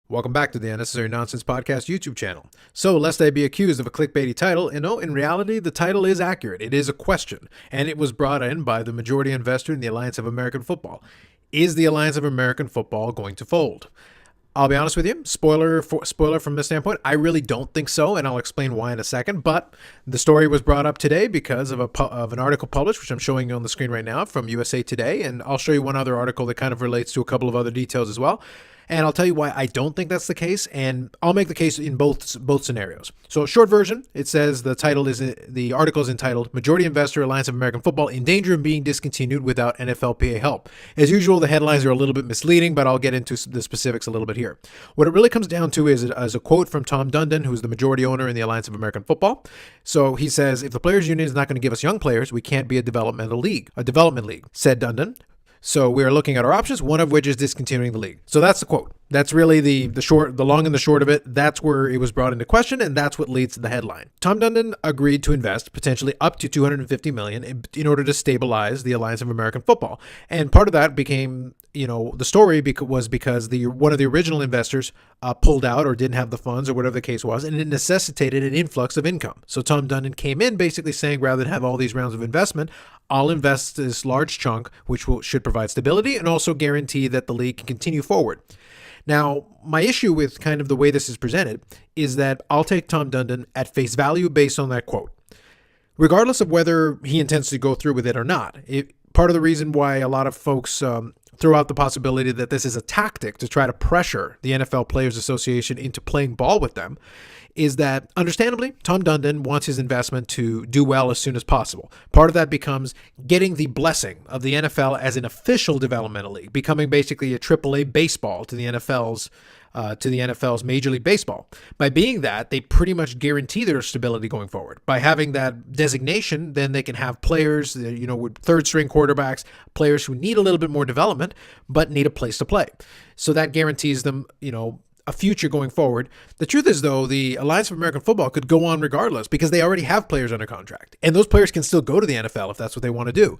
Welcome back to the Unnecessary Nonsense Podcast YouTube channel. So, lest I be accused of a clickbaity title, in reality, the title is accurate. It is a question, and it was brought in by the majority investor in the Alliance of American Football. Is the Alliance of American Football going to fold? I'll be honest with you, spoiler from this standpoint, I really don't think so, and I'll explain why in a second, but the story was brought up today because of an article published, which I'm showing you on the screen right now, from USA Today, and I'll show you one other article that kind of relates to a couple of other details as well. And I'll tell you why I don't think that's the case, and I'll make the case in both scenarios. So, short version, it says the article is entitled "Majority Investor Alliance of American Football in Danger of Being Discontinued Without NFLPA Help." As usual, the headlines are a little bit misleading, but I'll get into the specifics a little bit here. What it really comes down to is a quote from Tom Dundon, who's the majority owner in the Alliance of American Football. So he says, "If the Players Union is not going to give us young players, we can't be a development league," said Dundon. So we are looking at our options, one of which is discontinuing the league. So that's the quote. That's really the long and the short of it. That's where it was brought into question, and that's what leads to the headline. Tom Dundon agreed to invest potentially up to $250 million in order to stabilize the Alliance of American Football. And part of that became, the story was because one of the original investors pulled out or didn't have the funds or whatever the case was, and it necessitated an influx of income. So Tom Dundon came in basically saying, rather than have all these rounds of investment, I'll invest this large chunk, which should provide stability and also guarantee that the league can continue forward. Now, my issue with kind of the way this is presented is that I'll take Tom Dundon at face value based on that quote, regardless of whether he intends to go through with it or not. Part of the reason why a lot of folks throw out the possibility that this is a tactic to try to pressure the NFL Players Association into playing ball with them is that, understandably, Tom Dundon wants his investment to do well as soon as possible. Part of that becomes getting the blessing of the NFL as an official developmental league, becoming basically a AAA baseball to the NFL's Major League Baseball. By being that, they pretty much guarantee their stability going forward. By having that designation, then they can have players, with third-string quarterbacks, players who need a little bit more development, but need a place to play. So that guarantees them, a future going forward. The truth is, though, the Alliance of American Football could go on regardless because they already have players under contract. And those players can still go to the NFL if that's what they want to do.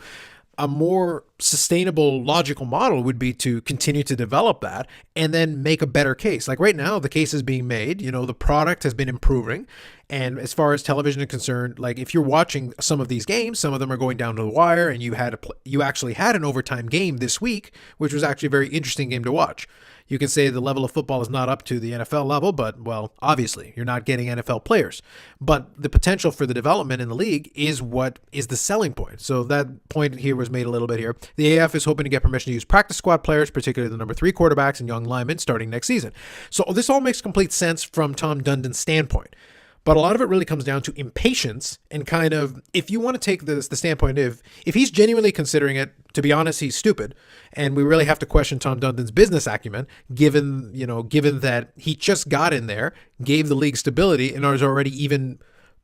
A more sustainable, logical model would be to continue to develop that and then make a better case. Like right now, the case is being made, the product has been improving. And as far as television is concerned, like if you're watching some of these games, some of them are going down to the wire, and you actually had an overtime game this week, which was actually a very interesting game to watch. You can say the level of football is not up to the NFL level, but, well, obviously, you're not getting NFL players. But the potential for the development in the league is what is the selling point. So that point here was made a little bit here. The AAF is hoping to get permission to use practice squad players, particularly the number 3 quarterbacks and young linemen, starting next season. So this all makes complete sense from Tom Dundon's standpoint. But a lot of it really comes down to impatience and kind of, if you want to take the standpoint of, if he's genuinely considering it, to be honest, he's stupid. And we really have to question Tom Dundon's business acumen, given that he just got in there, gave the league stability, and is already even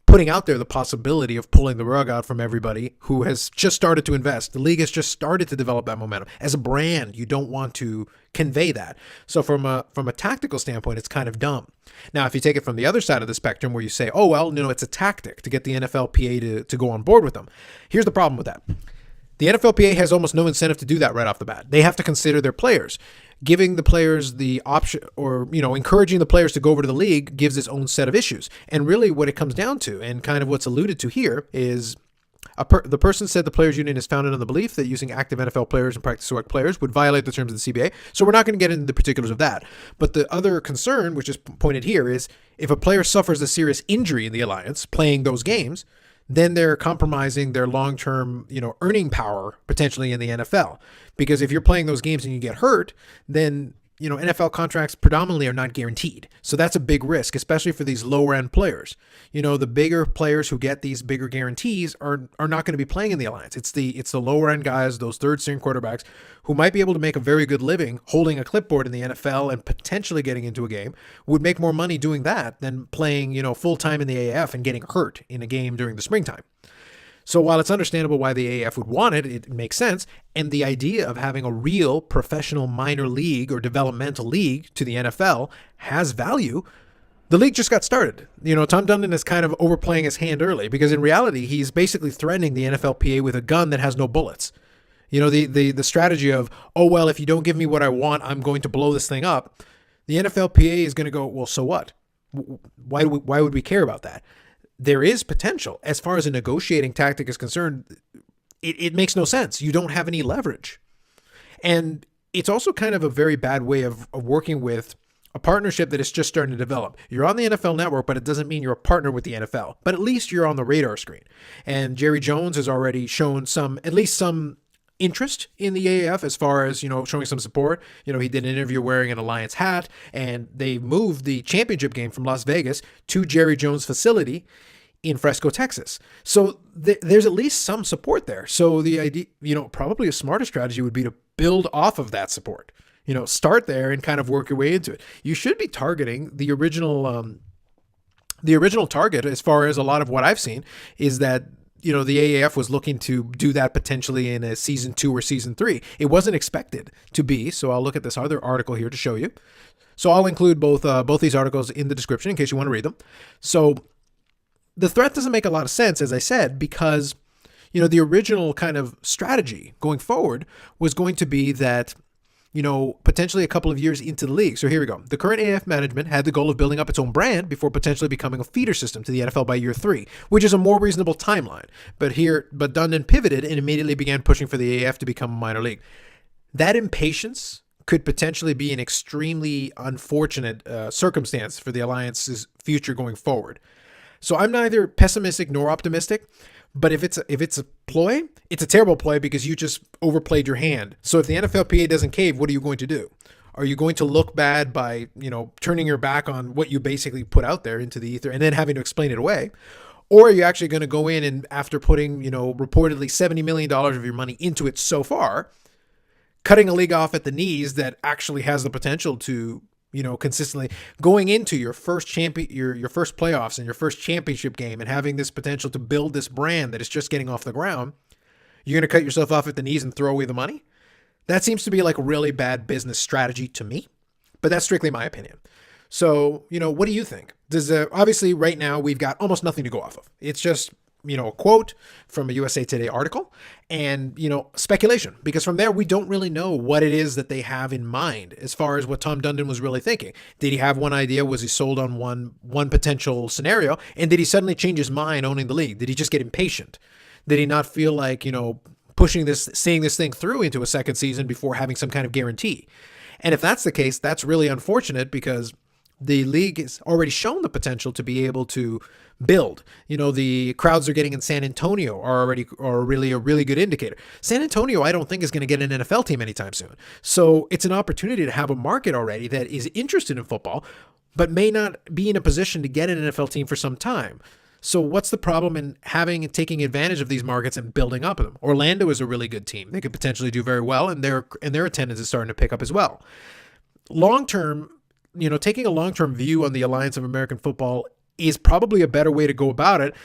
putting out there the possibility of pulling the rug out from everybody who has just started to invest. The league has just started to develop that momentum. As a brand, you don't want to convey that. So from a tactical standpoint, it's kind of dumb. Now, if you take it from the other side of the spectrum where you say, oh, well, it's a tactic to get the NFLPA to go on board with them. Here's the problem with that. The NFLPA has almost no incentive to do that right off the bat. They have to consider their players. Giving the players the option, or encouraging the players to go over to the league, gives its own set of issues. And really what it comes down to, and kind of what's alluded to here, is the person said the Players Union is founded on the belief that using active NFL players and practice squad players would violate the terms of the CBA. So we're not going to get into the particulars of that. But the other concern, which is pointed here, is if a player suffers a serious injury in the alliance playing those games, then they're compromising their long-term, earning power potentially in the NFL. Because if you're playing those games and you get hurt, then, NFL contracts predominantly are not guaranteed. So that's a big risk, especially for these lower-end players. The bigger players who get these bigger guarantees are not going to be playing in the alliance. It's the lower-end guys, those third-string quarterbacks, who might be able to make a very good living holding a clipboard in the NFL and potentially getting into a game, would make more money doing that than playing, full-time in the AAF and getting hurt in a game during the springtime. So while it's understandable why the AAF would want it, it makes sense. And the idea of having a real professional minor league or developmental league to the NFL has value. The league just got started. Tom Dundon is kind of overplaying his hand early because in reality, he's basically threatening the NFLPA with a gun that has no bullets. The strategy of, oh, well, if you don't give me what I want, I'm going to blow this thing up. The NFLPA is going to go, well, so what? Why would we care about that? There is potential. As far as a negotiating tactic is concerned, it makes no sense. You don't have any leverage. And it's also kind of a very bad way of working with a partnership that is just starting to develop. You're on the NFL network, but it doesn't mean you're a partner with the NFL. But at least you're on the radar screen. And Jerry Jones has already shown at least some interest in the AAF as far as, showing some support. He did an interview wearing an Alliance hat, and they moved the championship game from Las Vegas to Jerry Jones' facility in Fresco, Texas. So there's at least some support there. So the idea, probably a smarter strategy would be to build off of that support. Start there and kind of work your way into it. You should be targeting the original target, as far as a lot of what I've seen, is that, the AAF was looking to do that potentially in a season 2 or season 3. It wasn't expected to be. So I'll look at this other article here to show you. So I'll include both these articles in the description in case you want to read them. So the threat doesn't make a lot of sense, as I said, because, the original kind of strategy going forward was going to be that, potentially a couple of years into the league. So here we go. The current AAF management had the goal of building up its own brand before potentially becoming a feeder system to the NFL by year 3, which is a more reasonable timeline. But Dundon pivoted and immediately began pushing for the AAF to become a minor league. That impatience could potentially be an extremely unfortunate circumstance for the Alliance's future going forward. So I'm neither pessimistic nor optimistic. But if it's a ploy, it's a terrible ploy because you just overplayed your hand. So if the NFLPA doesn't cave, what are you going to do? Are you going to look bad by, turning your back on what you basically put out there into the ether and then having to explain it away? Or are you actually going to go in and, after putting, reportedly $70 million of your money into it so far, cutting a league off at the knees that actually has the potential to, consistently going into your first your first playoffs and your first championship game and having this potential to build this brand that is just getting off the ground, you're going to cut yourself off at the knees and throw away the money? That seems to be like a really bad business strategy to me, but that's strictly my opinion. So, what do you think? Obviously right now we've got almost nothing to go off of. It's just, a quote from a USA Today article and, speculation, because from there, we don't really know what it is that they have in mind as far as what Tom Dundon was really thinking. Did he have one idea? Was he sold on one potential scenario? And did he suddenly change his mind owning the league? Did he just get impatient? Did he not feel like, seeing this thing through into a second season before having some kind of guarantee? And if that's the case, that's really unfortunate because the league has already shown the potential to be able to build. The crowds they're getting in San Antonio are really a really good indicator. San Antonio, I don't think, is going to get an NFL team anytime soon. So it's an opportunity to have a market already that is interested in football, but may not be in a position to get an NFL team for some time. So what's the problem in having and taking advantage of these markets and building up them? Orlando is a really good team. They could potentially do very well, and their attendance is starting to pick up as well. Long term, taking a long-term view on the Alliance of American Football is probably a better way to go about it.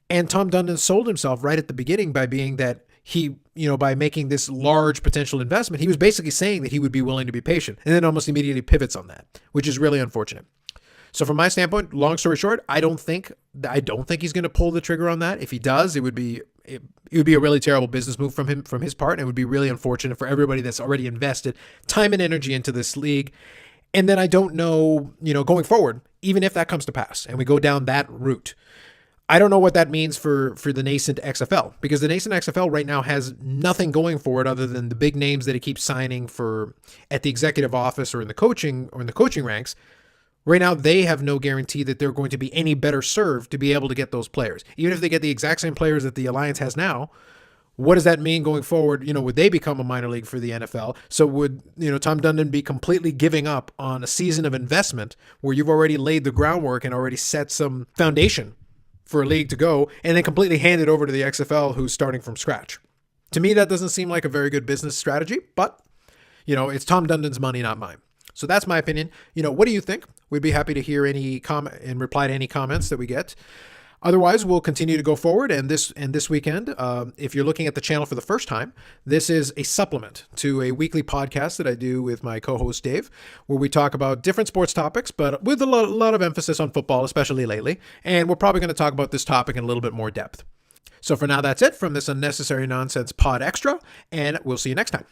And Tom Dundon sold himself right at the beginning by being that he, by making this large potential investment, he was basically saying that he would be willing to be patient, and then almost immediately pivots on that, which is really unfortunate. So from my standpoint, long story short, I don't think he's going to pull the trigger on that. If he does, it would be a really terrible business move from his part, and it would be really unfortunate for everybody that's already invested time and energy into this league. And then I don't know, going forward, even if that comes to pass and we go down that route, I don't know what that means for the nascent XFL, because the nascent XFL right now has nothing going for it other than the big names that it keeps signing for at the executive office or in the coaching ranks. Right now, they have no guarantee that they're going to be any better served to be able to get those players. Even if they get the exact same players that the Alliance has now, what does that mean going forward? Would they become a minor league for the NFL? So would, Tom Dundon be completely giving up on a season of investment where you've already laid the groundwork and already set some foundation for a league to go, and then completely hand it over to the XFL who's starting from scratch? To me, that doesn't seem like a very good business strategy, but, it's Tom Dundon's money, not mine. So that's my opinion. What do you think? We'd be happy to hear any comment and reply to any comments that we get. Otherwise, we'll continue to go forward. And this weekend, if you're looking at the channel for the first time, this is a supplement to a weekly podcast that I do with my co-host Dave, where we talk about different sports topics, but with a lot of emphasis on football, especially lately. And we're probably going to talk about this topic in a little bit more depth. So for now, that's it from this Unnecessary Nonsense Pod Extra, and we'll see you next time.